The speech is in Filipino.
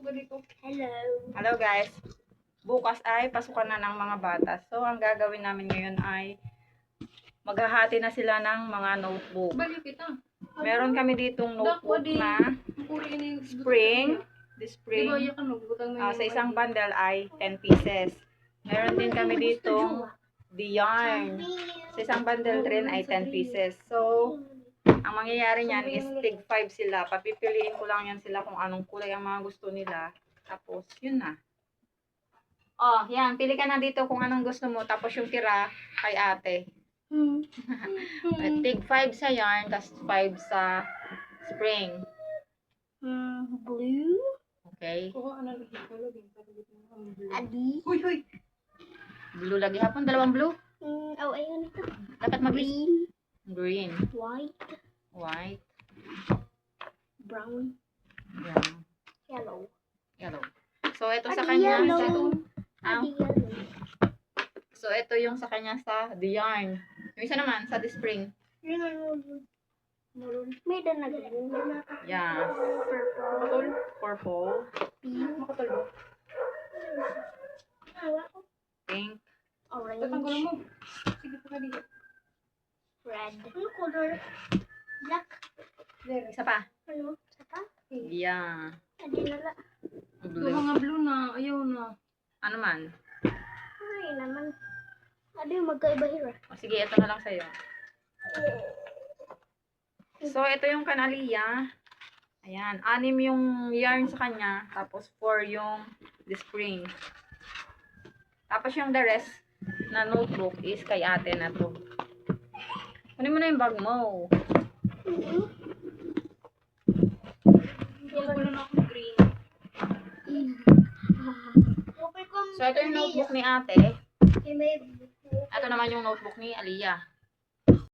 Hello. Hello guys. Bukas ay pasukan na ng mga bata. So, ang gagawin namin ngayon ay maghahati na sila ng mga notebook. Meron kami ditong notebook na spring. The spring. Sa isang bundle ay 10 pieces. Meron din kami ditong the yarn. Sa isang bundle rin ay 10 pieces. So, ang mangyayari niyan is tig 5 sila. Papipiliin ko lang yan sila kung anong kulay ang mga gusto nila. Tapos, yun na. Oh, yan. Pili ka na dito kung anong gusto mo. Tapos yung tira kay ate. Tig 5 sa yarn, tapos 5 sa spring. Blue. Okay. Adi. Huy. Blue lagi hapon. Dalawang blue. Ayun ito. Dapat Green. green. White. Brown. Yan. Yellow. Yellow. So, ito sa Adi kanya. yellow. Ah, Adi yellow. so, ito yung sa kanya sa the yarn. Yung isa naman sa the spring. May na ganun. Yan. Purple. Purple. Pink. Pink. Orange. Red. Ano color? Black. Isa pa. Ano? Saka? Yan. Adi nala. Blue. Mga blue na, ayaw na. Ano man? Ay naman. Adi magkaiba hira. O, sige, ito na lang sa'yo. So, ito yung kanaliya. Ayan. 6 yung yarn sa kanya. Tapos, 4 yung the spring. Tapos, yung the rest na notebook is kay ate na to. Kunin mo na yung bag mo. Wala na ako green. So, ito yung notebook ni ate. May Ito naman yung notebook ni Aliyah.